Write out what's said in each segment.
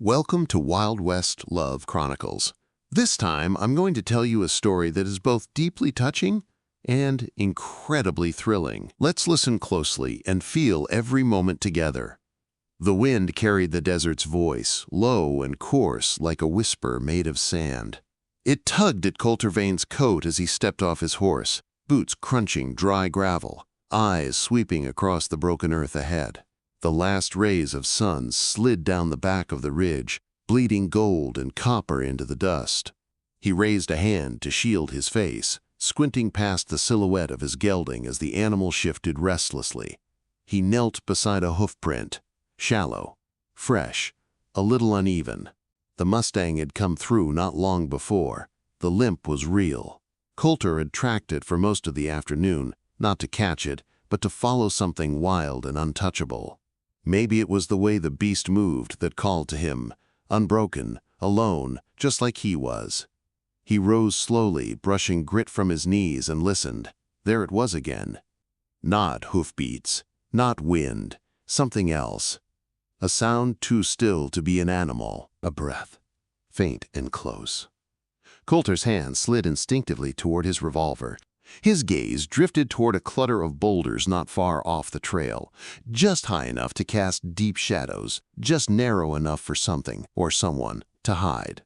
Welcome to Wild West Love Chronicles. This time, I'm going to tell you a story that is both deeply touching and incredibly thrilling. Let's listen closely and feel every moment together. The wind carried the desert's voice, low and coarse like a whisper made of sand. It tugged at Colter Vane's coat as he stepped off his horse, boots crunching dry gravel, eyes sweeping across the broken earth ahead. The last rays of sun slid down the back of the ridge, bleeding gold and copper into the dust. He raised a hand to shield his face, squinting past the silhouette of his gelding as the animal shifted restlessly. He knelt beside a hoofprint, shallow, fresh, a little uneven. The Mustang had come through not long before. The limp was real. Colter had tracked it for most of the afternoon, not to catch it, but to follow something wild and untouchable. Maybe it was the way the beast moved that called to him, unbroken, alone, just like he was. He rose slowly, brushing grit from his knees, and listened. There it was again. Not hoofbeats, not wind, something else. A sound too still to be an animal, a breath, faint and close. Colter's hand slid instinctively toward his revolver. His gaze drifted toward a clutter of boulders not far off the trail, just high enough to cast deep shadows, just narrow enough for something or someone to hide.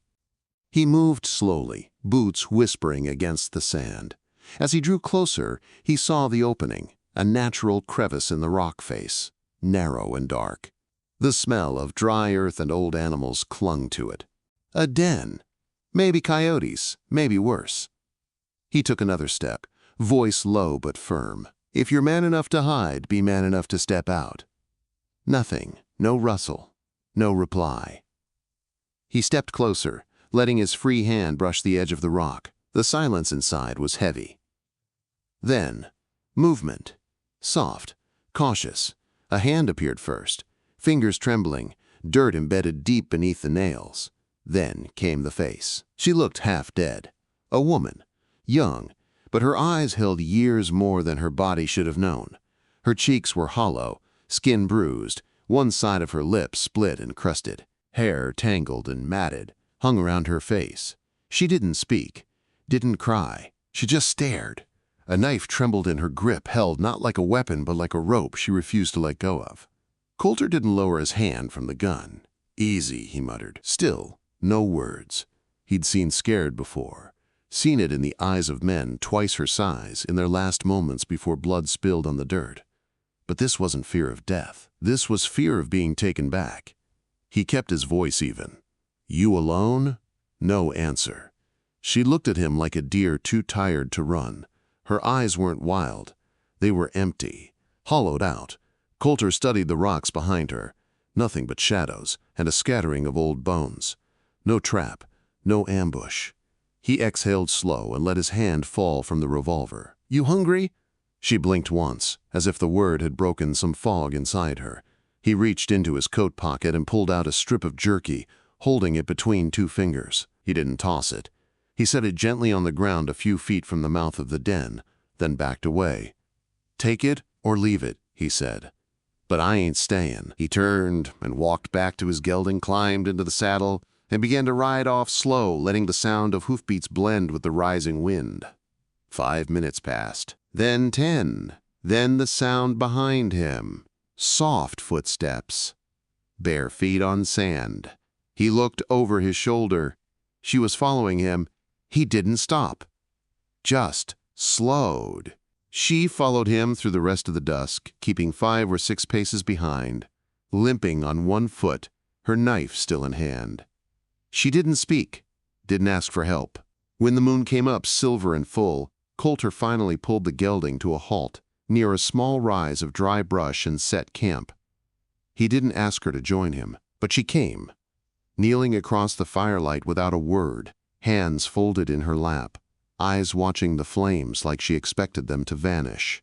He moved slowly, boots whispering against the sand. As he drew closer, he saw the opening, a natural crevice in the rock face, narrow and dark. The smell of dry earth and old animals clung to it. A den. Maybe coyotes, maybe worse. He took another step, voice low but firm. If you're man enough to hide, be man enough to step out. Nothing, no rustle, no reply. He stepped closer, letting his free hand brush the edge of the rock. The silence inside was heavy. Then, movement. Soft, cautious. A hand appeared first, fingers trembling, dirt embedded deep beneath the nails. Then came the face. She looked half dead. A woman. Young, but her eyes held years more than her body should have known. Her cheeks were hollow, skin bruised, one side of her lip split and crusted. Hair tangled and matted, hung around her face. She didn't speak, didn't cry. She just stared. A knife trembled in her grip, held not like a weapon but like a rope she refused to let go of. Colter didn't lower his hand from the gun. "Easy," he muttered. Still, no words. He'd seen scared before. Seen it in the eyes of men twice her size in their last moments before blood spilled on the dirt. But this wasn't fear of death. This was fear of being taken back. He kept his voice even. "You alone?" No answer. She looked at him like a deer too tired to run. Her eyes weren't wild. They were empty, hollowed out. Colter studied the rocks behind her. Nothing but shadows and a scattering of old bones. No trap, no ambush. He exhaled slow and let his hand fall from the revolver. "You hungry?" She blinked once, as if the word had broken some fog inside her. He reached into his coat pocket and pulled out a strip of jerky, holding it between two fingers. He didn't toss it. He set it gently on the ground a few feet from the mouth of the den, then backed away. "Take it or leave it," he said. "But I ain't staying." He turned and walked back to his gelding, climbed into the saddle, and began to ride off slow, letting the sound of hoofbeats blend with the rising wind. 5 minutes passed, then 10, then the sound behind him. Soft footsteps, bare feet on sand. He looked over his shoulder. She was following him. He didn't stop, just slowed. She followed him through the rest of the dusk, keeping 5 or 6 paces behind, limping on one foot, her knife still in hand. She didn't speak, didn't ask for help. When the moon came up silver and full, Colter finally pulled the gelding to a halt near a small rise of dry brush and set camp. He didn't ask her to join him, but she came, kneeling across the firelight without a word, hands folded in her lap, eyes watching the flames like she expected them to vanish.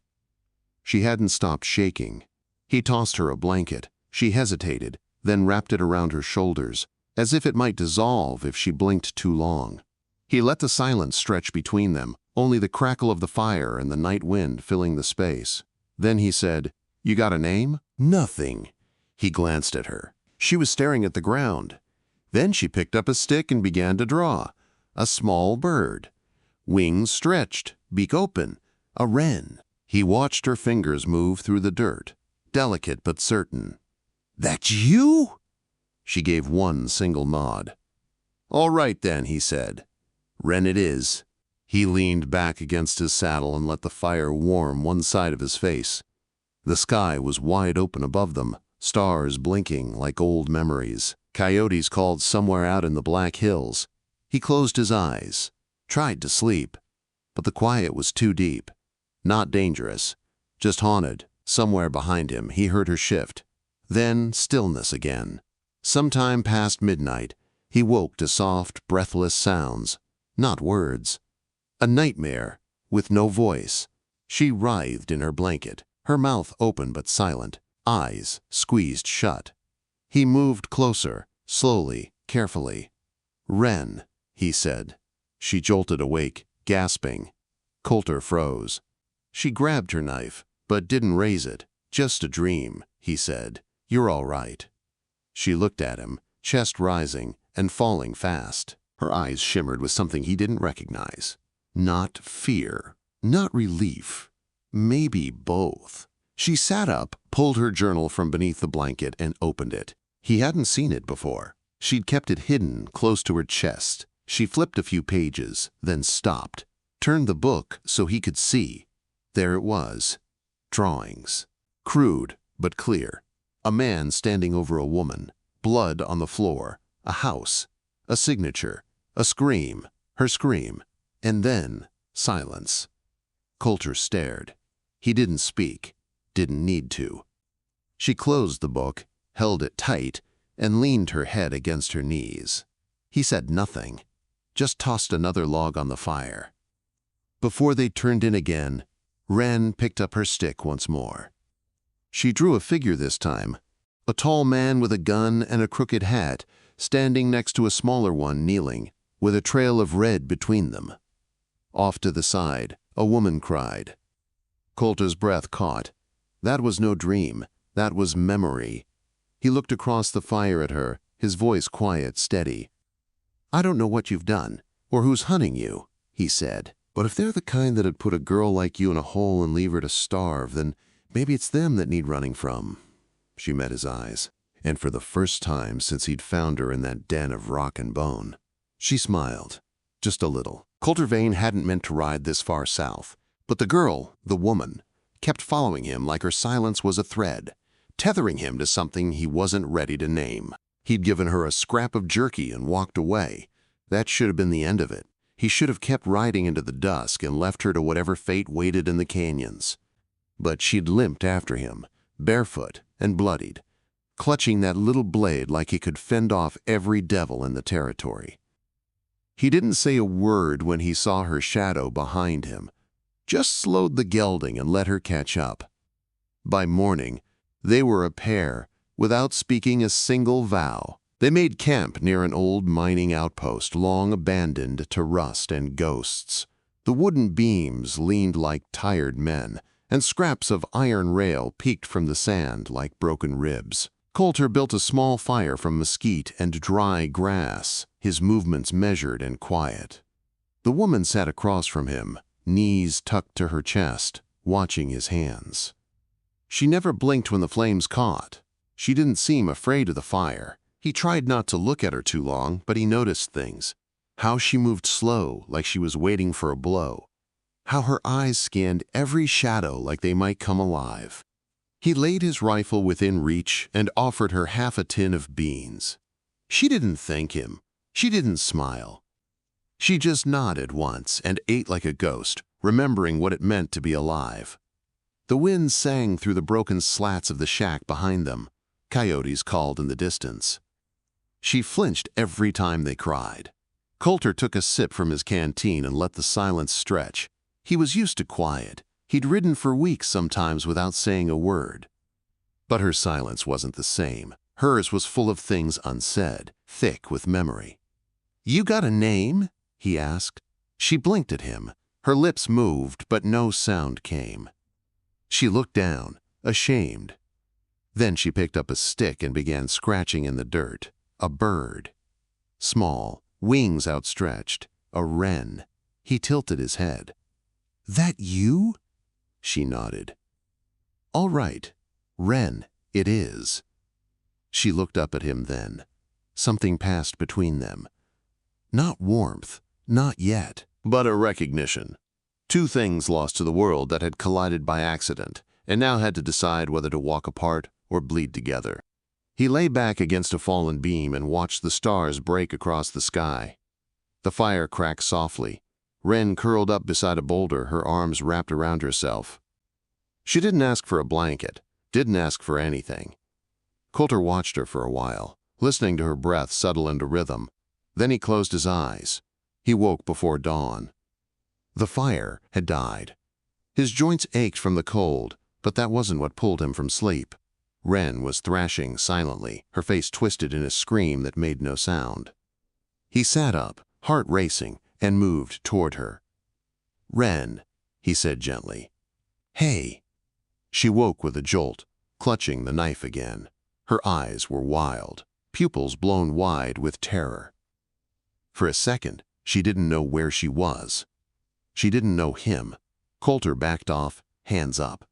She hadn't stopped shaking. He tossed her a blanket. She hesitated, then wrapped it around her shoulders, as if it might dissolve if she blinked too long. He let the silence stretch between them, only the crackle of the fire and the night wind filling the space. Then he said, "You got a name?" "Nothing." He glanced at her. She was staring at the ground. Then she picked up a stick and began to draw. A small bird. Wings stretched, beak open. A wren. He watched her fingers move through the dirt, delicate but certain. "That's you?" She gave one single nod. "All right then," he said. "Wren it is." He leaned back against his saddle and let the fire warm one side of his face. The sky was wide open above them, stars blinking like old memories. Coyotes called somewhere out in the Black Hills. He closed his eyes, tried to sleep, but the quiet was too deep. Not dangerous, just haunted. Somewhere behind him he heard her shift. Then stillness again. Sometime past midnight, he woke to soft, breathless sounds, not words. A nightmare, with no voice. She writhed in her blanket, her mouth open but silent, eyes squeezed shut. He moved closer, slowly, carefully. "Wren," he said. She jolted awake, gasping. Colter froze. She grabbed her knife, but didn't raise it. "Just a dream," he said. "You're all right." She looked at him, chest rising and falling fast. Her eyes shimmered with something he didn't recognize. Not fear, not relief, maybe both. She sat up, pulled her journal from beneath the blanket, and opened it. He hadn't seen it before. She'd kept it hidden close to her chest. She flipped a few pages, then stopped, turned the book so he could see. There it was. Drawings. Crude, but clear. A man standing over a woman. Blood on the floor. A house. A signature. A scream. Her scream. And then silence. Colter stared. He didn't speak. Didn't need to. She closed the book, held it tight, and leaned her head against her knees. He said nothing, just tossed another log on the fire. Before they turned in again, Wren picked up her stick once more. She drew a figure this time, a tall man with a gun and a crooked hat, standing next to a smaller one kneeling, with a trail of red between them. Off to the side, a woman cried. Colter's breath caught. That was no dream, that was memory. He looked across the fire at her, his voice quiet, steady. "I don't know what you've done, or who's hunting you," he said. "But if they're the kind that'd put a girl like you in a hole and leave her to starve, then maybe it's them that need running from." She met his eyes, and for the first time since he'd found her in that den of rock and bone, she smiled, just a little. Colter Vane hadn't meant to ride this far south, but the girl, the woman, kept following him like her silence was a thread, tethering him to something he wasn't ready to name. He'd given her a scrap of jerky and walked away. That should have been the end of it. He should have kept riding into the dusk and left her to whatever fate waited in the canyons. But she'd limped after him, barefoot and bloodied, clutching that little blade like he could fend off every devil in the territory. He didn't say a word when he saw her shadow behind him, just slowed the gelding and let her catch up. By morning, they were a pair, without speaking a single vow. They made camp near an old mining outpost long abandoned to rust and ghosts. The wooden beams leaned like tired men, and scraps of iron rail peeked from the sand like broken ribs. Colter built a small fire from mesquite and dry grass, his movements measured and quiet. The woman sat across from him, knees tucked to her chest, watching his hands. She never blinked when the flames caught. She didn't seem afraid of the fire. He tried not to look at her too long, but he noticed things. How she moved slow, like she was waiting for a blow. How her eyes scanned every shadow like they might come alive. He laid his rifle within reach and offered her half a tin of beans. She didn't thank him. She didn't smile. She just nodded once and ate like a ghost, remembering what it meant to be alive. The wind sang through the broken slats of the shack behind them. Coyotes called in the distance. She flinched every time they cried. Colter took a sip from his canteen and let the silence stretch. He was used to quiet. He'd ridden for weeks sometimes without saying a word. But her silence wasn't the same. Hers was full of things unsaid, thick with memory. "You got a name?" he asked. She blinked at him. Her lips moved, but no sound came. She looked down, ashamed. Then she picked up a stick and began scratching in the dirt. A bird. small, wings outstretched, a wren. He tilted his head. "That you?" She nodded. "All right, Wren, it is." She looked up at him then. Something passed between them. Not warmth, not yet, but a recognition. Two things lost to the world that had collided by accident and now had to decide whether to walk apart or bleed together. He lay back against a fallen beam and watched the stars break across the sky. The fire cracked softly. Wren curled up beside a boulder, her arms wrapped around herself. She didn't ask for a blanket, didn't ask for anything. Colter watched her for a while, listening to her breath settle into rhythm. Then he closed his eyes. He woke before dawn. The fire had died. His joints ached from the cold, but that wasn't what pulled him from sleep. Wren was thrashing silently, her face twisted in a scream that made no sound. He sat up, heart racing, and moved toward her. "Wren," he said gently. "Hey." She woke with a jolt, clutching the knife again. Her eyes were wild, pupils blown wide with terror. For a second, she didn't know where she was. She didn't know him. Colter backed off, hands up.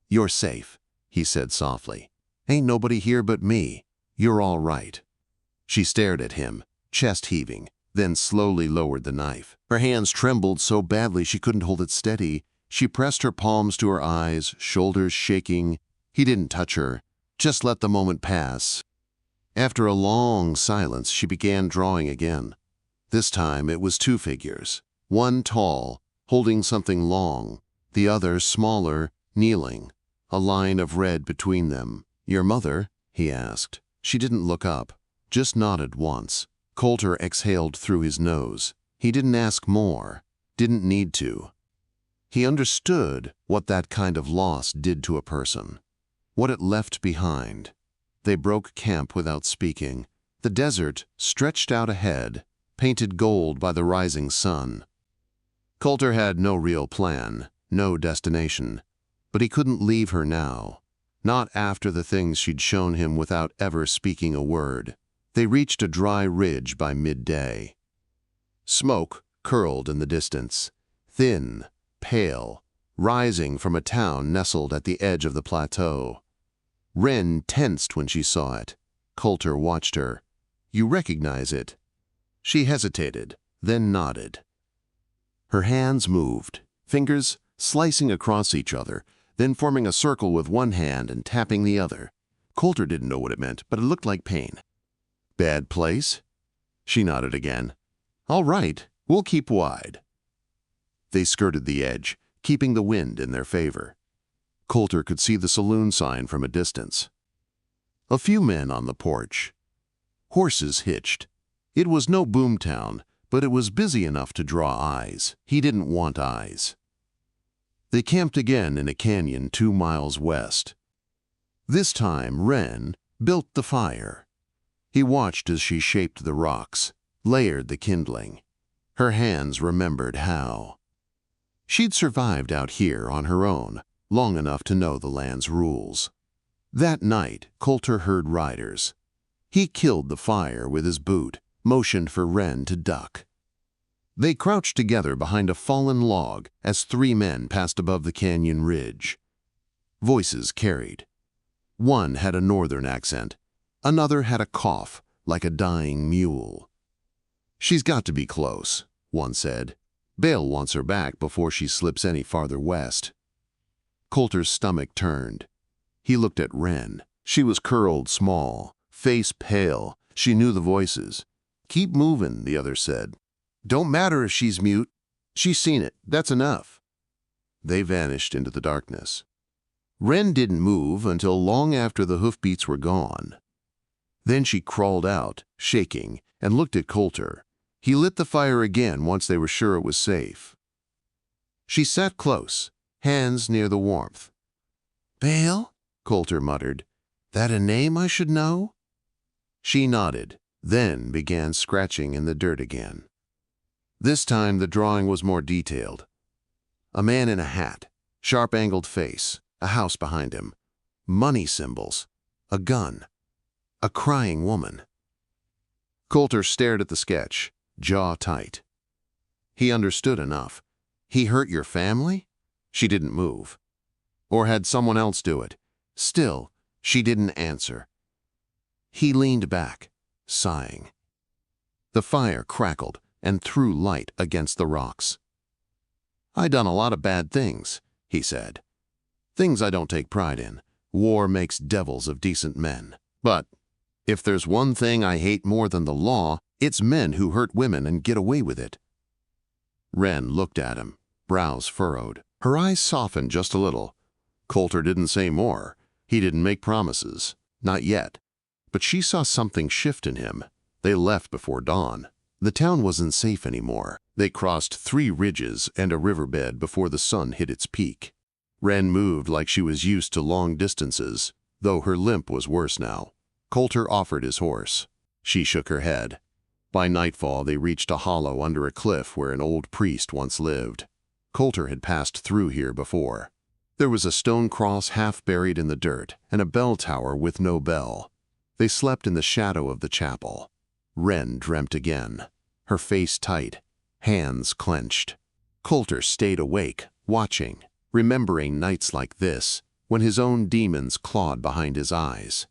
"You're safe," he said softly. "Ain't nobody here but me. You're all right." She stared at him, chest heaving, then slowly lowered the knife. Her hands trembled so badly she couldn't hold it steady. She pressed her palms to her eyes, shoulders shaking. He didn't touch her, just let the moment pass. After a long silence, she began drawing again. This time it was two figures, one tall, holding something long, the other smaller, kneeling, a line of red between them. "Your mother?" he asked. She didn't look up, just nodded once. Colter exhaled through his nose. He didn't ask more, didn't need to. He understood what that kind of loss did to a person, what it left behind. They broke camp without speaking. The desert stretched out ahead, painted gold by the rising sun. Colter had no real plan, no destination, but he couldn't leave her now, not after the things she'd shown him without ever speaking a word. They reached a dry ridge by midday. Smoke curled in the distance, thin, pale, rising from a town nestled at the edge of the plateau. Wren tensed when she saw it. Colter watched her. "You recognize it?" She hesitated, then nodded. Her hands moved, fingers slicing across each other, then forming a circle with one hand and tapping the other. Colter didn't know what it meant, but it looked like pain. "Bad place?" She nodded again. "All right, we'll keep wide." They skirted the edge, keeping the wind in their favor. Colter could see the saloon sign from a distance. A few men on the porch. Horses hitched. It was no boomtown, but it was busy enough to draw eyes. He didn't want eyes. They camped again in a canyon 2 miles west. This time, Wren built the fire. He watched as she shaped the rocks, layered the kindling. Her hands remembered how. She'd survived out here on her own, long enough to know the land's rules. That night, Colter heard riders. He killed the fire with his boot, motioned for Wren to duck. They crouched together behind a fallen log as 3 men passed above the canyon ridge. Voices carried. One had a northern accent. Another had a cough, like a dying mule. "She's got to be close," one said. "Bale wants her back before she slips any farther west." Colter's stomach turned. He looked at Wren. She was curled small, face pale. She knew the voices. "Keep moving," the other said. "Don't matter if she's mute. She's seen it. That's enough." They vanished into the darkness. Wren didn't move until long after the hoofbeats were gone. Then she crawled out, shaking, and looked at Colter. He lit the fire again once they were sure it was safe. She sat close, hands near the warmth. "Bale?" Colter muttered. "That a name I should know?" She nodded, then began scratching in the dirt again. This time the drawing was more detailed. A man in a hat, sharp-angled face, a house behind him, money symbols, a gun, a crying woman. Colter stared at the sketch, jaw tight. He understood enough. He hurt your family? She didn't move. Or had someone else do it? Still, she didn't answer. He leaned back, sighing. The fire crackled and threw light against the rocks. "I done a lot of bad things," he said. "Things I don't take pride in. War makes devils of decent men. But if there's one thing I hate more than the law, it's men who hurt women and get away with it." Wren looked at him, brows furrowed. Her eyes softened just a little. Colter didn't say more. He didn't make promises. Not yet. But she saw something shift in him. They left before dawn. The town wasn't safe anymore. They crossed 3 ridges and a riverbed before the sun hit its peak. Wren moved like she was used to long distances, though her limp was worse now. Colter offered his horse. She shook her head. By nightfall, they reached a hollow under a cliff where an old priest once lived. Colter had passed through here before. There was a stone cross half buried in the dirt and a bell tower with no bell. They slept in the shadow of the chapel. Wren dreamt again, her face tight, hands clenched. Colter stayed awake, watching, remembering nights like this, when his own demons clawed behind his eyes.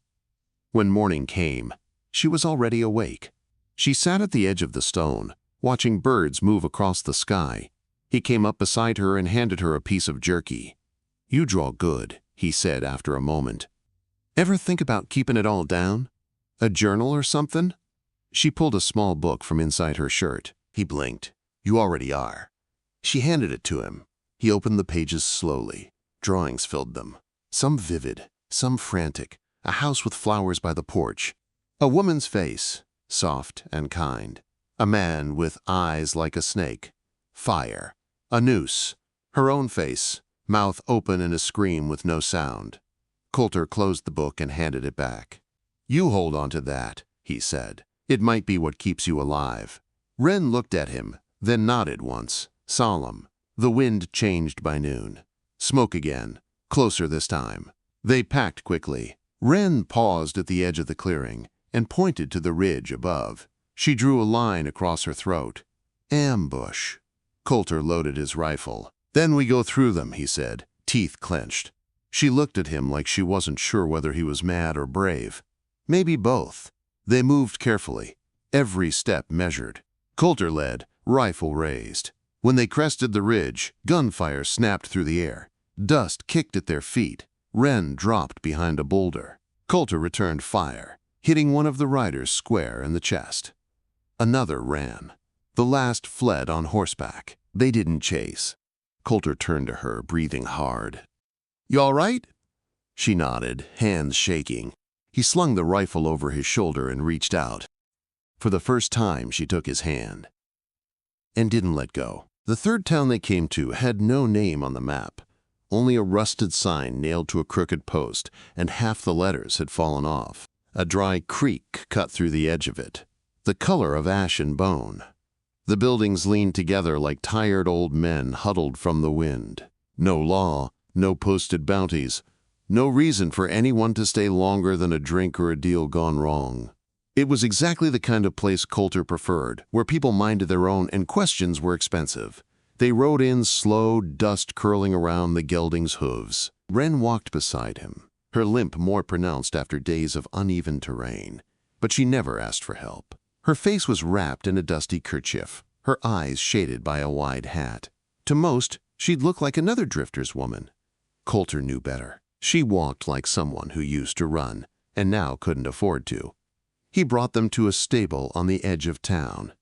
When morning came, she was already awake. She sat at the edge of the stone, watching birds move across the sky. He came up beside her and handed her a piece of jerky. "You draw good," he said after a moment. "Ever think about keeping it all down? A journal or something?" She pulled a small book from inside her shirt. He blinked. "You already are." She handed it to him. He opened the pages slowly. Drawings filled them. Some vivid, some frantic. A house with flowers by the porch. A woman's face, soft and kind. A man with eyes like a snake. Fire. A noose. Her own face, mouth open in a scream with no sound. Colter closed the book and handed it back. "You hold on to that," he said. "It might be what keeps you alive." Wren looked at him, then nodded once, solemn. The wind changed by noon. Smoke again, closer this time. They packed quickly. Wren paused at the edge of the clearing and pointed to the ridge above. She drew a line across her throat. "Ambush." Colter loaded his rifle. "Then we go through them," he said, teeth clenched. She looked at him like she wasn't sure whether he was mad or brave. Maybe both. They moved carefully, every step measured. Colter led, rifle raised. When they crested the ridge, gunfire snapped through the air. Dust kicked at their feet. Wren dropped behind a boulder. Colter returned fire, hitting one of the riders square in the chest. Another ran. The last fled on horseback. They didn't chase. Colter turned to her, breathing hard. "You all right?" She nodded, hands shaking. He slung the rifle over his shoulder and reached out. For the first time, she took his hand and didn't let go. The third town they came to had no name on the map, only a rusted sign nailed to a crooked post, and half the letters had fallen off. A dry creek cut through the edge of it, the color of ash and bone. The buildings leaned together like tired old men huddled from the wind. No law, no posted bounties, no reason for anyone to stay longer than a drink or a deal gone wrong. It was exactly the kind of place Colter preferred, where people minded their own and questions were expensive. They rode in slow, dust curling around the gelding's hooves. Wren walked beside him, her limp more pronounced after days of uneven terrain. But she never asked for help. Her face was wrapped in a dusty kerchief, her eyes shaded by a wide hat. To most, she'd look like another drifter's woman. Colter knew better. She walked like someone who used to run, and now couldn't afford to. He brought them to a stable on the edge of town.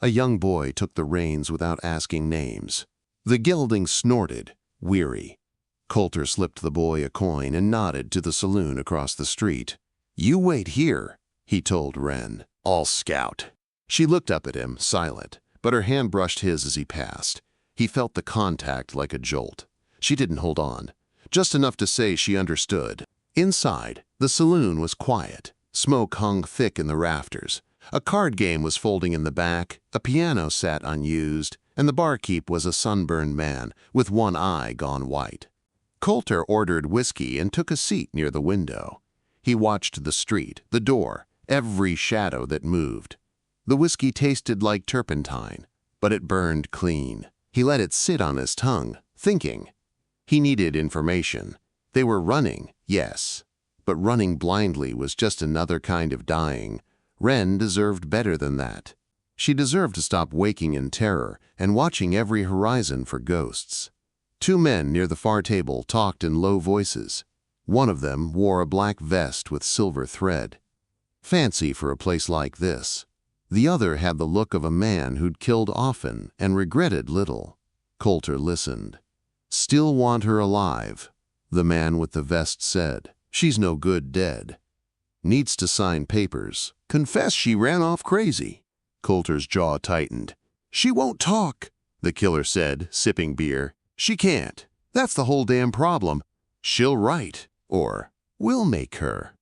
A young boy took the reins without asking names. The gelding snorted, weary. Colter slipped the boy a coin and nodded to the saloon across the street. "You wait here," he told Wren. "I'll scout." She looked up at him, silent, but her hand brushed his as he passed. He felt the contact like a jolt. She didn't hold on, just enough to say she understood. Inside, the saloon was quiet. Smoke hung thick in the rafters. A card game was folding in the back, a piano sat unused, and the barkeep was a sunburned man with one eye gone white. Colter ordered whiskey and took a seat near the window. He watched the street, the door, every shadow that moved. The whiskey tasted like turpentine, but it burned clean. He let it sit on his tongue, thinking. He needed information. They were running, yes, but running blindly was just another kind of dying. Wren deserved better than that. She deserved to stop waking in terror and watching every horizon for ghosts. Two men near the far table talked in low voices. One of them wore a black vest with silver thread. Fancy for a place like this. The other had the look of a man who'd killed often and regretted little. Colter listened. "Still want her alive," the man with the vest said. "She's no good dead. Needs to sign papers. Confess she ran off crazy." Colter's jaw tightened. "She won't talk," the killer said, sipping beer. "She can't. That's the whole damn problem. She'll write, or we'll make her."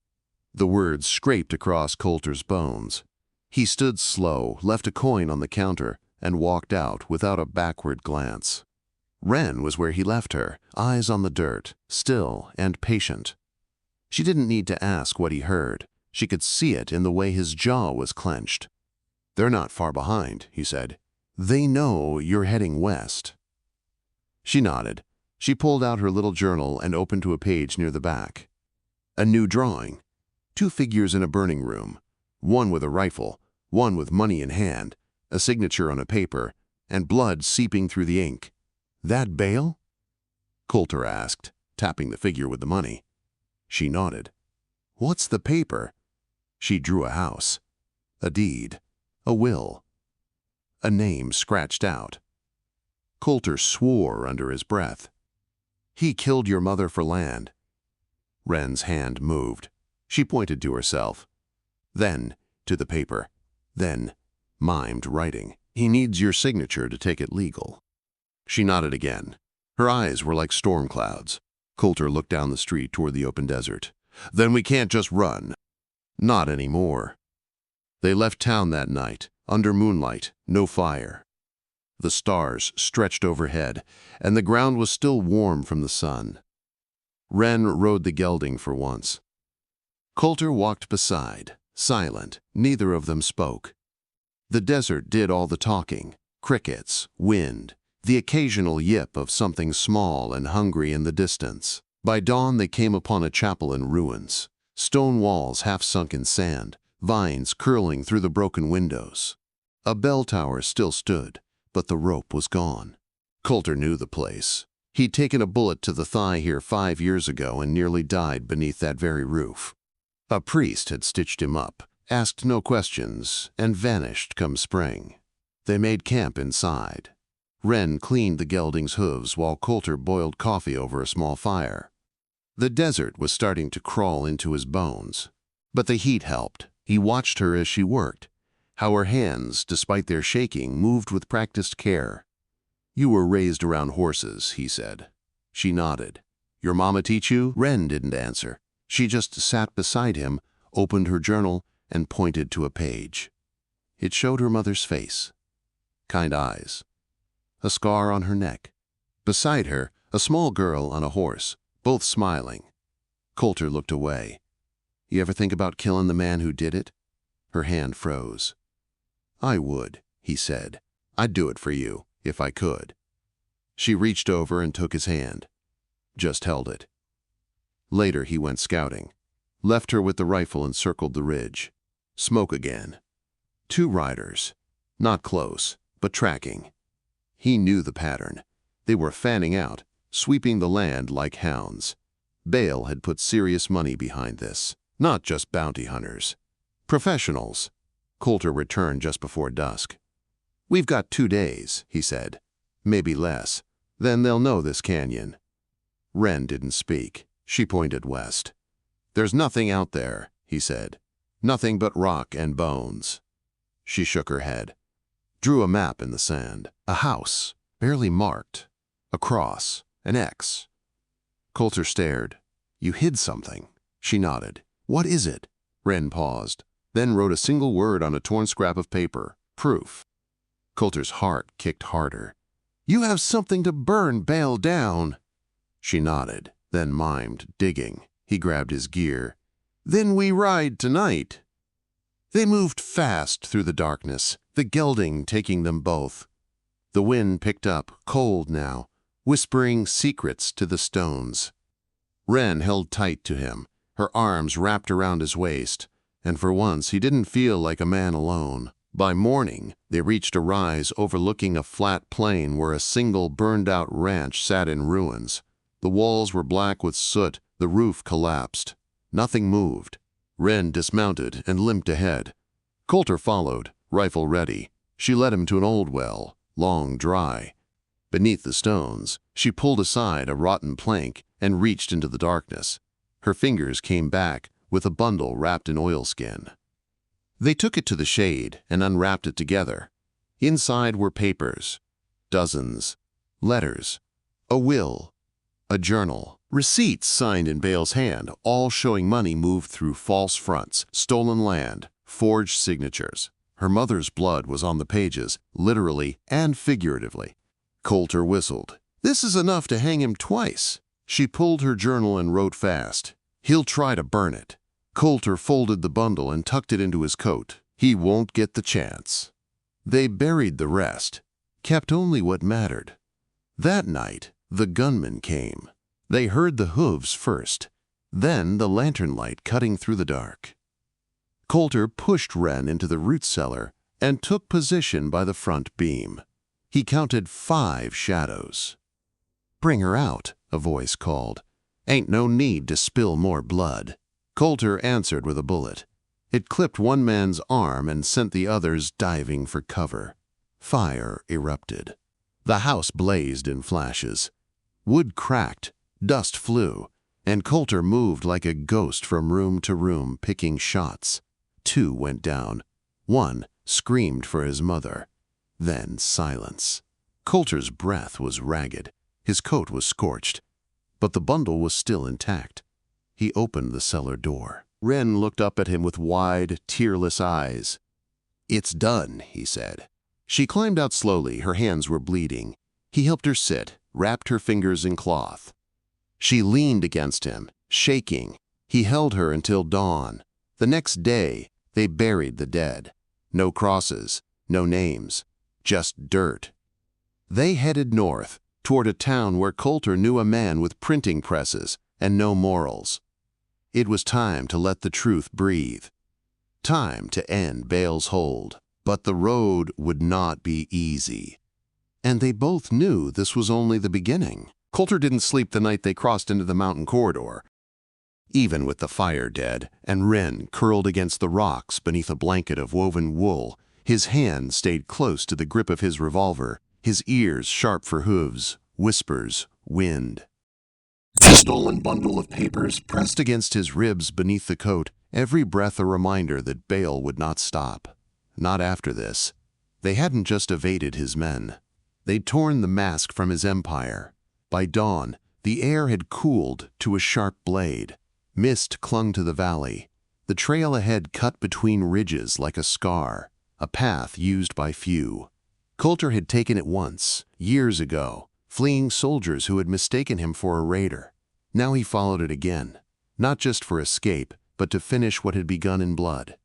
The words scraped across Colter's bones. He stood slow, left a coin on the counter, and walked out without a backward glance. Wren was where he left her, eyes on the dirt, still and patient. She didn't need to ask what he heard. She could see it in the way his jaw was clenched. "They're not far behind," he said. "They know you're heading west." She nodded. She pulled out her little journal and opened to a page near the back. A new drawing. Two figures in a burning room. One with a rifle, one with money in hand, a signature on a paper, and blood seeping through the ink. "That Bale?" Colter asked, tapping the figure with the money. She nodded. "What's the paper?" She drew a house, a deed, a will, a name scratched out. Colter swore under his breath. "He killed your mother for land." Wren's hand moved. She pointed to herself, then to the paper, then mimed writing. "He needs your signature to take it legal." She nodded again. Her eyes were like storm clouds. Colter looked down the street toward the open desert. "Then we can't just run." "Not anymore." They left town that night, under moonlight, no fire. The stars stretched overhead, and the ground was still warm from the sun. Wren rode the gelding for once. Colter walked beside, silent. Neither of them spoke. The desert did all the talking. Crickets, wind, the occasional yip of something small and hungry in the distance. By dawn they came upon a chapel in ruins, stone walls half sunk in sand, vines curling through the broken windows. A bell tower still stood, but the rope was gone. Colter knew the place. He'd taken a bullet to the thigh here 5 years ago and nearly died beneath that very roof. A priest had stitched him up, asked no questions, and vanished come spring. They made camp inside. Wren cleaned the gelding's hooves while Colter boiled coffee over a small fire. The desert was starting to crawl into his bones, but the heat helped. He watched her as she worked, how her hands, despite their shaking, moved with practiced care. "You were raised around horses," he said. She nodded. "Your mama teach you?" Wren didn't answer. She just sat beside him, opened her journal, and pointed to a page. It showed her mother's face. Kind eyes. A scar on her neck. Beside her, a small girl on a horse, both smiling. Colter looked away. "You ever think about killing the man who did it?" Her hand froze. "I would," he said. "I'd do it for you, if I could." She reached over and took his hand. Just held it. Later he went scouting. Left her with the rifle and circled the ridge. Smoke again. 2 riders. Not close, but tracking. He knew the pattern. They were fanning out, sweeping the land like hounds. Bale had put serious money behind this. Not just bounty hunters. Professionals. Colter returned just before dusk. "We've got 2 days," he said. "Maybe less. Then they'll know this canyon." Wren didn't speak. She pointed west. "There's nothing out there," he said. "Nothing but rock and bones." She shook her head. Drew a map in the sand. A house, barely marked. A cross, an X. Colter stared. "You hid something." She nodded. "What is it?" Wren paused, then wrote a single word on a torn scrap of paper. "Proof." Colter's heart kicked harder. "You have something to burn Bale down." She nodded, then mimed, digging. He grabbed his gear. "Then we ride tonight." They moved fast through the darkness, the gelding taking them both. The wind picked up, cold now, whispering secrets to the stones. Wren held tight to him, her arms wrapped around his waist, and for once he didn't feel like a man alone. By morning, they reached a rise overlooking a flat plain where a single burned-out ranch sat in ruins. The walls were black with soot, the roof collapsed. Nothing moved. Wren dismounted and limped ahead. Colter followed, rifle ready. She led him to an old well, long, dry. Beneath the stones, she pulled aside a rotten plank and reached into the darkness. Her fingers came back with a bundle wrapped in oilskin. They took it to the shade and unwrapped it together. Inside were papers, dozens, letters, a will, a journal, receipts signed in Bale's hand, all showing money moved through false fronts, stolen land, forged signatures. Her mother's blood was on the pages, literally and figuratively. Colter whistled. "This is enough to hang him twice." She pulled her journal and wrote fast. "He'll try to burn it." Colter folded the bundle and tucked it into his coat. "He won't get the chance." They buried the rest, kept only what mattered. That night, the gunmen came. They heard the hooves first, then the lantern light cutting through the dark. Colter pushed Wren into the root cellar and took position by the front beam. He counted 5 shadows. "Bring her out," a voice called. "Ain't no need to spill more blood." Colter answered with a bullet. It clipped one man's arm and sent the others diving for cover. Fire erupted. The house blazed in flashes. Wood cracked, dust flew, and Colter moved like a ghost from room to room picking shots. 2 went down. 1 screamed for his mother. Then silence. Colter's breath was ragged. His coat was scorched, but the bundle was still intact. He opened the cellar door. Wren looked up at him with wide, tearless eyes. "It's done," he said. She climbed out slowly, her hands were bleeding. He helped her sit, wrapped her fingers in cloth. She leaned against him, shaking. He held her until dawn. The next day, they buried the dead. No crosses, no names, just dirt. They headed north, toward a town where Colter knew a man with printing presses and no morals. It was time to let the truth breathe. Time to end Bale's hold. But the road would not be easy. And they both knew this was only the beginning. Colter didn't sleep the night they crossed into the mountain corridor. Even with the fire dead and Wren curled against the rocks beneath a blanket of woven wool, his hand stayed close to the grip of his revolver, his ears sharp for hooves, whispers, wind. The stolen bundle of papers pressed against his ribs beneath the coat, every breath a reminder that Bale would not stop. Not after this. They hadn't just evaded his men. They'd torn the mask from his empire. By dawn, the air had cooled to a sharp blade. Mist clung to the valley. The trail ahead cut between ridges like a scar, a path used by few. Colter had taken it once, years ago, fleeing soldiers who had mistaken him for a raider. Now he followed it again, not just for escape, but to finish what had begun in blood.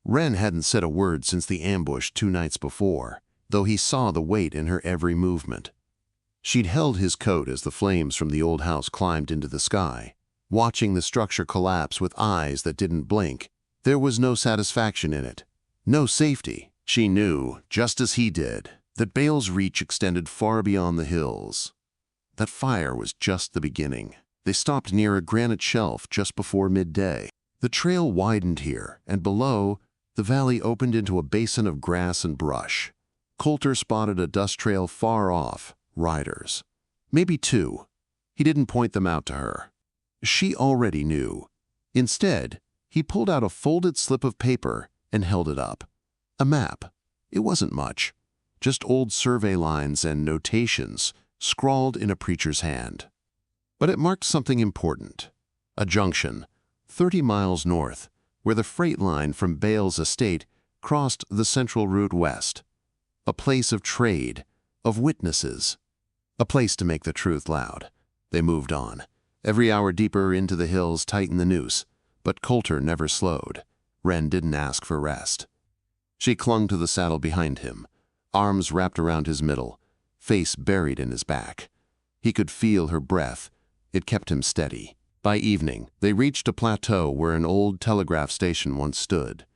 Wren hadn't said a word since the ambush 2 nights before, though he saw the weight in her every movement. She'd held his coat as the flames from the old house climbed into the sky, watching the structure collapse with eyes that didn't blink. There was no satisfaction in it, no safety. She knew, just as he did, that Bale's reach extended far beyond the hills. That fire was just the beginning. They stopped near a granite shelf just before midday. The trail widened here, and below, the valley opened into a basin of grass and brush. Colter spotted a dust trail far off, riders. Maybe 2. He didn't point them out to her. She already knew. Instead, he pulled out a folded slip of paper and held it up. A map. It wasn't much. Just old survey lines and notations scrawled in a preacher's hand. But it marked something important. A junction, 30 miles north, where the freight line from Bale's estate crossed the central route west. A place of trade, of witnesses. A place to make the truth loud. They moved on. Every hour deeper into the hills tightened the noose, but Colter never slowed. Wren didn't ask for rest. She clung to the saddle behind him, arms wrapped around his middle, face buried in his back. He could feel her breath. It kept him steady. By evening, they reached a plateau where an old telegraph station once stood.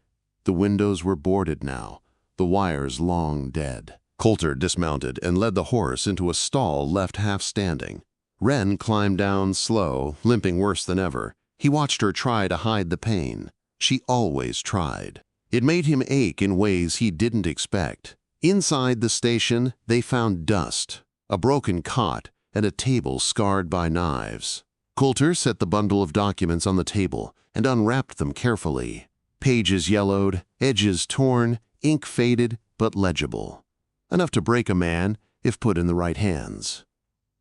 The windows were boarded now, the wires long dead. Colter dismounted and led the horse into a stall left half standing. Wren climbed down slow, limping worse than ever. He watched her try to hide the pain. She always tried. It made him ache in ways he didn't expect. Inside the station, they found dust, a broken cot, and a table scarred by knives. Colter set the bundle of documents on the table and unwrapped them carefully. Pages yellowed, edges torn, ink faded, but legible. Enough to break a man if put in the right hands.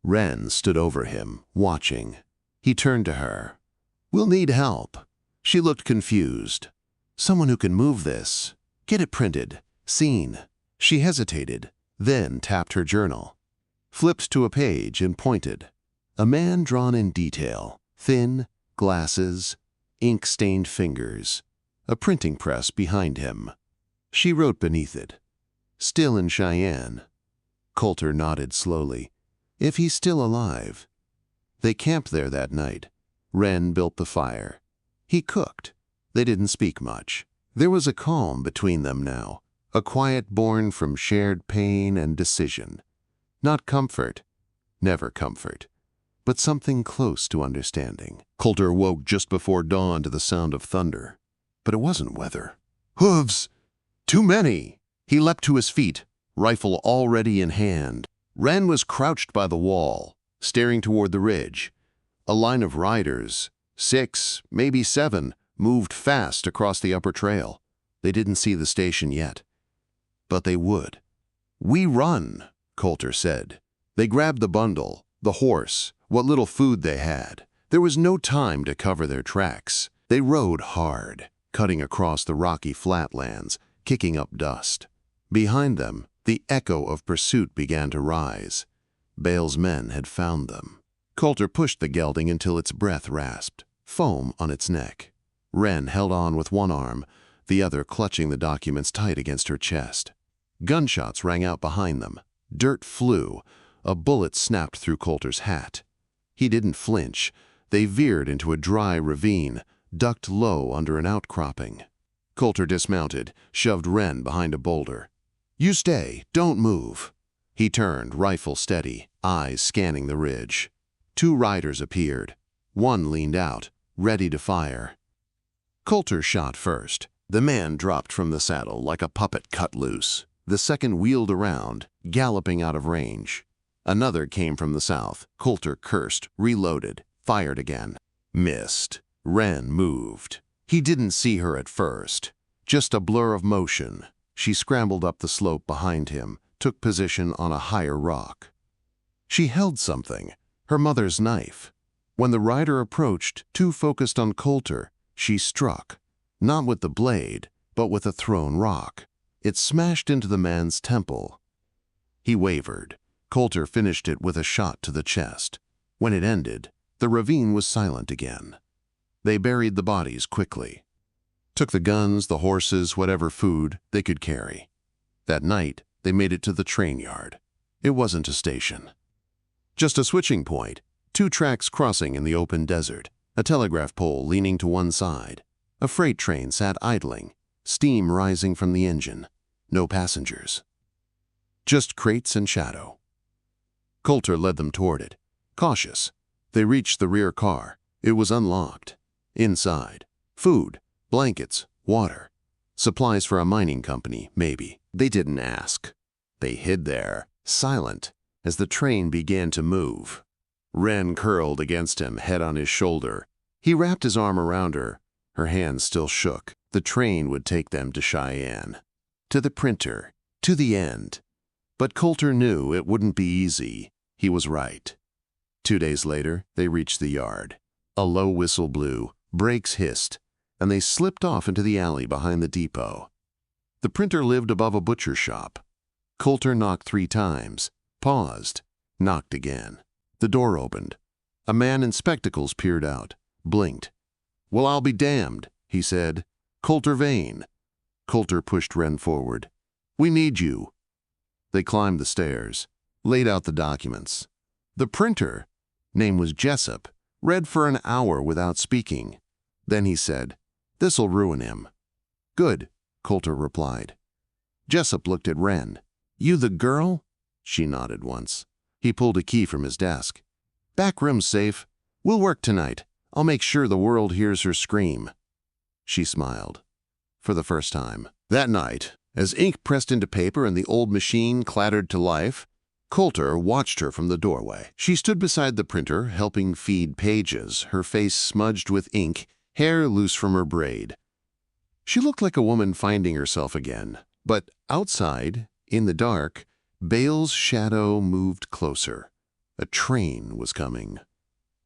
Wren stood over him, watching. He turned to her. "We'll need help." She looked confused. "Someone who can move this. Get it printed. Seen." She hesitated, then tapped her journal. Flipped to a page and pointed. A man drawn in detail. Thin, glasses, ink-stained fingers. A printing press behind him. She wrote beneath it. "Still in Cheyenne." Colter nodded slowly. If he's still alive. They camped there that night. Wren built the fire. He cooked. They didn't speak much. There was a calm between them now, a quiet born from shared pain and decision. Not comfort, never comfort, but something close to understanding. Colter woke just before dawn to the sound of thunder. But it wasn't weather. Hooves! Too many! He leapt to his feet, rifle already in hand. Wren was crouched by the wall, staring toward the ridge. A line of riders, 6, maybe 7, moved fast across the upper trail. They didn't see the station yet. But they would. "We run," Colter said. They grabbed the bundle, the horse, what little food they had. There was no time to cover their tracks. They rode hard, cutting across the rocky flatlands, kicking up dust. Behind them, the echo of pursuit began to rise. Bale's men had found them. Colter pushed the gelding until its breath rasped, foam on its neck. Wren held on with one arm, the other clutching the documents tight against her chest. Gunshots rang out behind them. Dirt flew. A bullet snapped through Colter's hat. He didn't flinch. They veered into a dry ravine, ducked low under an outcropping. Colter dismounted, shoved Wren behind a boulder. "You stay, don't move." He turned, rifle steady, eyes scanning the ridge. 2 riders appeared. One leaned out, ready to fire. Colter shot first. The man dropped from the saddle like a puppet cut loose. The second wheeled around, galloping out of range. Another came from the south. Colter cursed, reloaded, fired again. Missed. Wren moved. He didn't see her at first. Just a blur of motion. She scrambled up the slope behind him, took position on a higher rock. She held something, her mother's knife. When the rider approached, too focused on Colter, she struck, not with the blade, but with a thrown rock. It smashed into the man's temple. He wavered. Colter finished it with a shot to the chest. When it ended, the ravine was silent again. They buried the bodies quickly. Took the guns, the horses, whatever food they could carry. That night, they made it to the train yard. It wasn't a station. Just a switching point, 2 tracks crossing in the open desert, a telegraph pole leaning to one side. A freight train sat idling, steam rising from the engine. No passengers. Just crates and shadow. Colter led them toward it, cautious. They reached the rear car. It was unlocked. Inside, food, blankets, water. Supplies for a mining company, maybe. They didn't ask. They hid there, silent, as the train began to move. Wren curled against him, head on his shoulder. He wrapped his arm around her. Her hands still shook. The train would take them to Cheyenne. To the printer. To the end. But Colter knew it wouldn't be easy. He was right. 2 days later, they reached the yard. A low whistle blew, brakes hissed, and they slipped off into the alley behind the depot. The printer lived above a butcher shop. Colter knocked 3 times, paused, knocked again. The door opened. A man in spectacles peered out, blinked. "Well, I'll be damned," he said. Colter Vane. Colter pushed Wren forward. We need you. They climbed the stairs, laid out the documents. The printer, name was Jessup, read for an hour without speaking. Then he said, "This'll ruin him." "Good," Colter replied. Jessup looked at Wren. "You the girl?" She nodded once. He pulled a key from his desk. "Back room's safe. We'll work tonight. I'll make sure the world hears her scream." She smiled. For the first time. That night, as ink pressed into paper and the old machine clattered to life, Colter watched her from the doorway. She stood beside the printer, helping feed pages, her face smudged with ink, hair loose from her braid. She looked like a woman finding herself again. But outside, in the dark, Bale's shadow moved closer. A train was coming,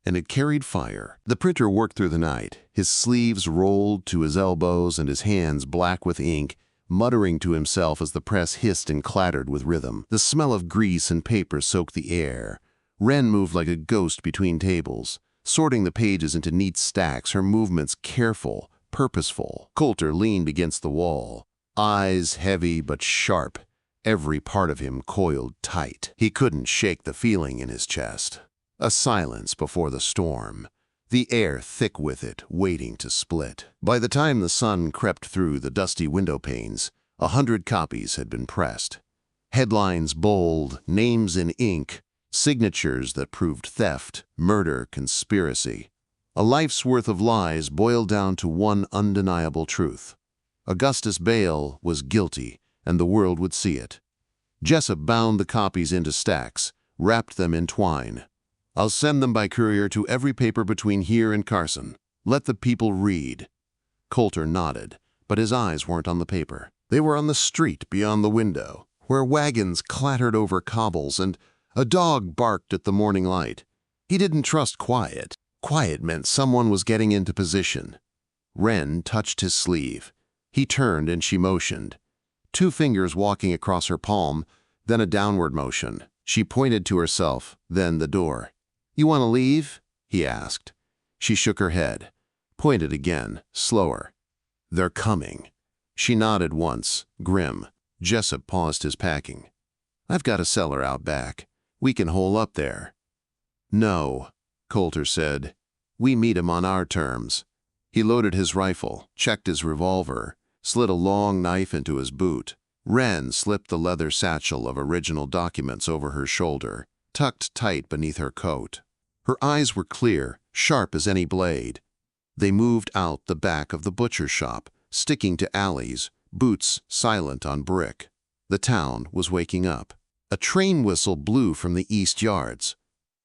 and it carried fire. The printer worked through the night, his sleeves rolled to his elbows and his hands black with ink, muttering to himself as the press hissed and clattered with rhythm. The smell of grease and paper soaked the air. Wren moved like a ghost between tables, sorting the pages into neat stacks, her movements careful, purposeful. Colter leaned against the wall, eyes heavy but sharp, every part of him coiled tight. He couldn't shake the feeling in his chest. A silence before the storm, the air thick with it, waiting to split. By the time the sun crept through the dusty window panes, 100 copies had been pressed. Headlines bold, names in ink, signatures that proved theft, murder, conspiracy. A life's worth of lies boiled down to one undeniable truth. Augustus Bale was guilty, and the world would see it. Jessup bound the copies into stacks, wrapped them in twine. "I'll send them by courier to every paper between here and Carson. Let the people read." Colter nodded, but his eyes weren't on the paper. They were on the street beyond the window, where wagons clattered over cobbles and a dog barked at the morning light. He didn't trust quiet. Quiet meant someone was getting into position. Wren touched his sleeve. He turned and she motioned. 2 fingers walking across her palm, then a downward motion. She pointed to herself, then the door. "You want to leave?" he asked. She shook her head, pointed again, slower. "They're coming." She nodded once, grim. Jessup paused his packing. "I've got a cellar out back. We can hole up there." "No," Colter said. "We meet 'em on our terms." He loaded his rifle, checked his revolver, slid a long knife into his boot. Wren slipped the leather satchel of original documents over her shoulder, tucked tight beneath her coat. Her eyes were clear, sharp as any blade. They moved out the back of the butcher shop, sticking to alleys, boots silent on brick. The town was waking up. A train whistle blew from the east yards.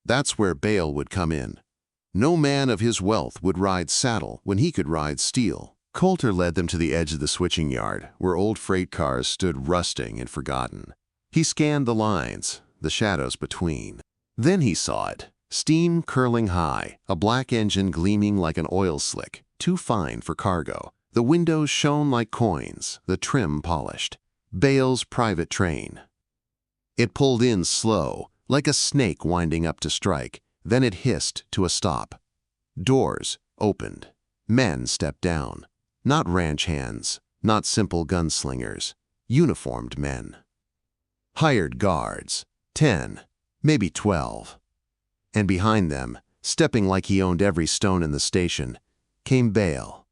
That's where Bale would come in. No man of his wealth would ride saddle when he could ride steel. Colter led them to the edge of the switching yard, where old freight cars stood rusting and forgotten. He scanned the lines, the shadows between. Then he saw it, steam curling high, a black engine gleaming like an oil slick, too fine for cargo. The windows shone like coins, the trim polished. Bale's private train. It pulled in slow, like a snake winding up to strike. Then it hissed to a stop. Doors opened. Men stepped down. Not ranch hands, not simple gunslingers. Uniformed men. Hired guards. 10, maybe 12. And behind them, stepping like he owned every stone in the station, came Bale.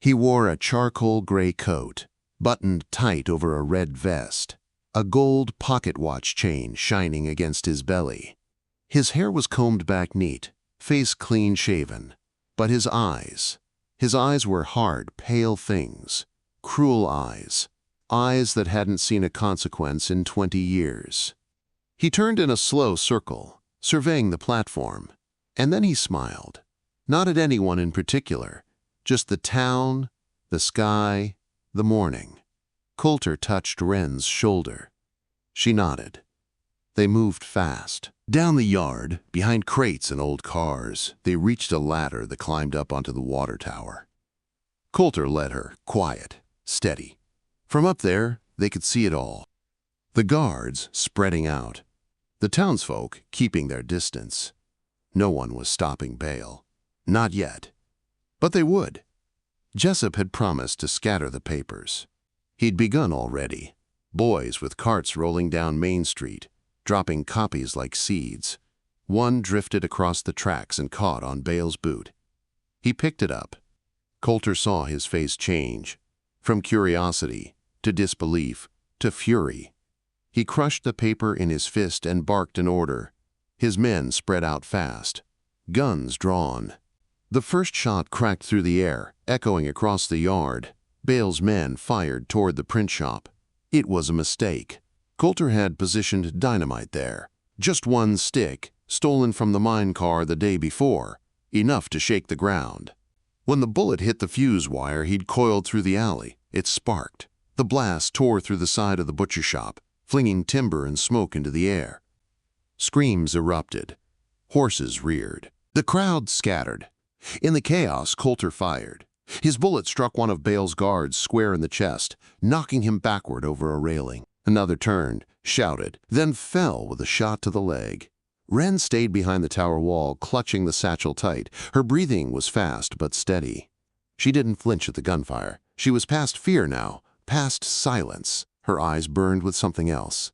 He wore a charcoal gray coat, buttoned tight over a red vest, a gold pocket watch chain shining against his belly. His hair was combed back neat, face clean shaven, but his eyes were hard, pale things, cruel eyes that hadn't seen a consequence in 20 years. He turned in a slow circle, surveying the platform, and then he smiled, not at anyone in particular, just the town, the sky, the morning. Colter touched Wren's shoulder. She nodded. They moved fast. Down the yard, behind crates and old cars, they reached a ladder that climbed up onto the water tower. Colter led her, quiet, steady. From up there, they could see it all. The guards spreading out. The townsfolk keeping their distance. No one was stopping Bale. Not yet. But they would. Jessup had promised to scatter the papers. He'd begun already. Boys with carts rolling down Main Street, dropping copies like seeds. One drifted across the tracks and caught on Bale's boot. He picked it up. Colter saw his face change, from curiosity to disbelief to fury. He crushed the paper in his fist and barked an order. His men spread out fast, guns drawn. The first shot cracked through the air, echoing across the yard. Bale's men fired toward the print shop. It was a mistake. Colter had positioned dynamite there. Just one stick, stolen from the mine car the day before, enough to shake the ground. When the bullet hit the fuse wire he'd coiled through the alley, it sparked. The blast tore through the side of the butcher shop, flinging timber and smoke into the air. Screams erupted. Horses reared. The crowd scattered. In the chaos, Colter fired. His bullet struck one of Bale's guards square in the chest, knocking him backward over a railing. Another turned, shouted, then fell with a shot to the leg. Wren stayed behind the tower wall, clutching the satchel tight. Her breathing was fast but steady. She didn't flinch at the gunfire. She was past fear now, past silence. Her eyes burned with something else.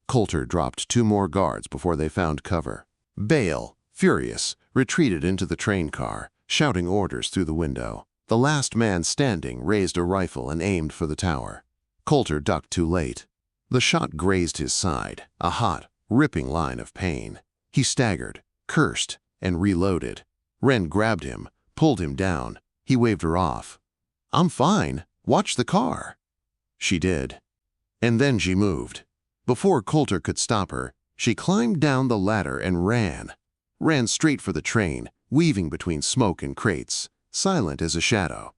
Colter dropped 2 more guards before they found cover. Bale, furious, retreated into the train car, shouting orders through the window. The last man standing raised a rifle and aimed for the tower. Colter ducked too late. The shot grazed his side, a hot, ripping line of pain. He staggered, cursed, and reloaded. Wren grabbed him, pulled him down. He waved her off. "I'm fine. Watch the car." She did. And then she moved. Before Colter could stop her, she climbed down the ladder and ran straight for the train, weaving between smoke and crates, silent as a shadow.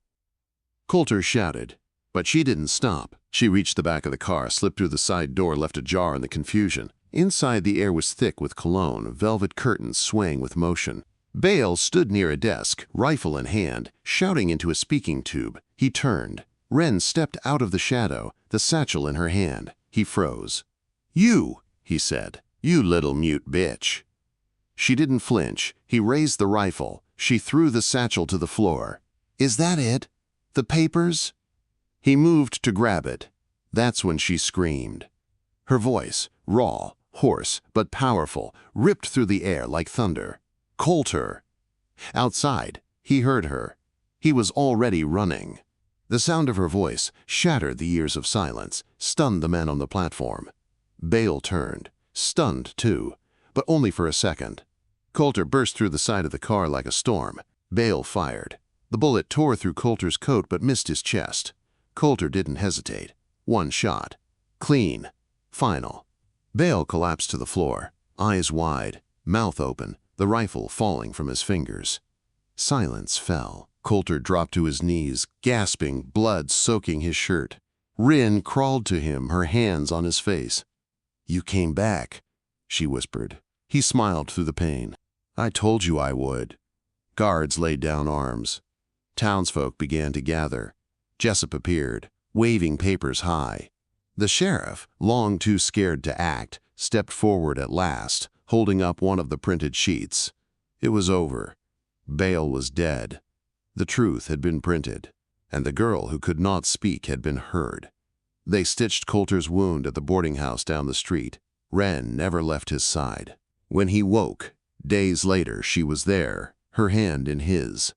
Colter shouted, but she didn't stop. She reached the back of the car, slipped through the side door left ajar in the confusion. Inside, the air was thick with cologne, velvet curtains swaying with motion. Bale stood near a desk, rifle in hand, shouting into a speaking tube. He turned. Wren stepped out of the shadow, the satchel in her hand. He froze. "You," he said. "You little mute bitch." She didn't flinch. He raised the rifle. She threw the satchel to the floor. "Is that it? The papers?" He moved to grab it. That's when she screamed. Her voice, raw, hoarse, but powerful, ripped through the air like thunder. "Colter!" Outside, he heard her. He was already running. The sound of her voice shattered the years of silence, stunned the men on the platform. Bale turned, stunned too, but only for a second. Colter burst through the side of the car like a storm. Bale fired. The bullet tore through Colter's coat but missed his chest. Colter didn't hesitate. One shot. Clean. Final. Bale collapsed to the floor, eyes wide, mouth open, the rifle falling from his fingers. Silence fell. Colter dropped to his knees, gasping, blood soaking his shirt. Wren crawled to him, her hands on his face. "You came back," she whispered. He smiled through the pain. "I told you I would." Guards laid down arms. Townsfolk began to gather. Jessup appeared, waving papers high. The sheriff, long too scared to act, stepped forward at last, holding up one of the printed sheets. It was over. Bale was dead. The truth had been printed, and the girl who could not speak had been heard. They stitched Colter's wound at the boarding house down the street. Wren never left his side. When he woke, days later, she was there, her hand in his.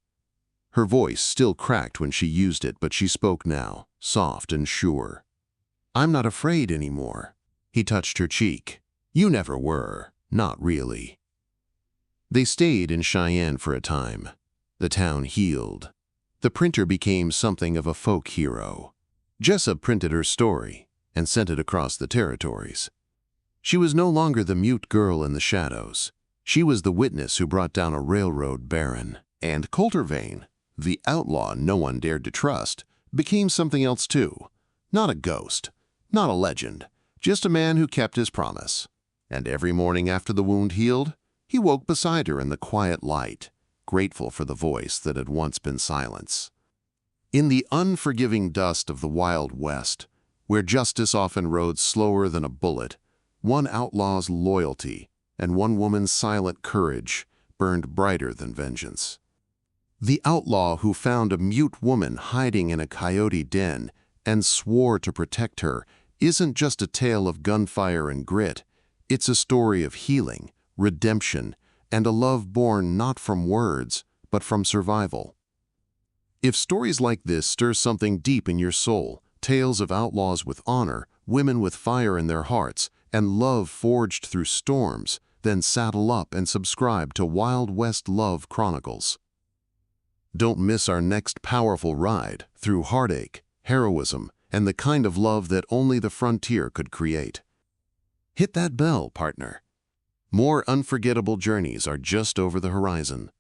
Her voice still cracked when she used it, but she spoke now, soft and sure. "I'm not afraid anymore." He touched her cheek. "You never were. Not really." They stayed in Cheyenne for a time. The town healed. The printer became something of a folk hero. Jessup printed her story and sent it across the territories. She was no longer the mute girl in the shadows. She was the witness who brought down a railroad baron. And Colter Vane, the outlaw no one dared to trust, became something else too. Not a ghost, not a legend, just a man who kept his promise. And every morning after the wound healed, he woke beside her in the quiet light, grateful for the voice that had once been silence. In the unforgiving dust of the Wild West, where justice often rode slower than a bullet, one outlaw's loyalty and one woman's silent courage burned brighter than vengeance. The outlaw who found a mute woman hiding in a coyote den and swore to protect her isn't just a tale of gunfire and grit. It's a story of healing, redemption, and a love born not from words, but from survival. If stories like this stir something deep in your soul, tales of outlaws with honor, women with fire in their hearts, and love forged through storms, then saddle up and subscribe to Wild West Love Chronicles. Don't miss our next powerful ride through heartache, heroism, and the kind of love that only the frontier could create. Hit that bell, partner. More unforgettable journeys are just over the horizon.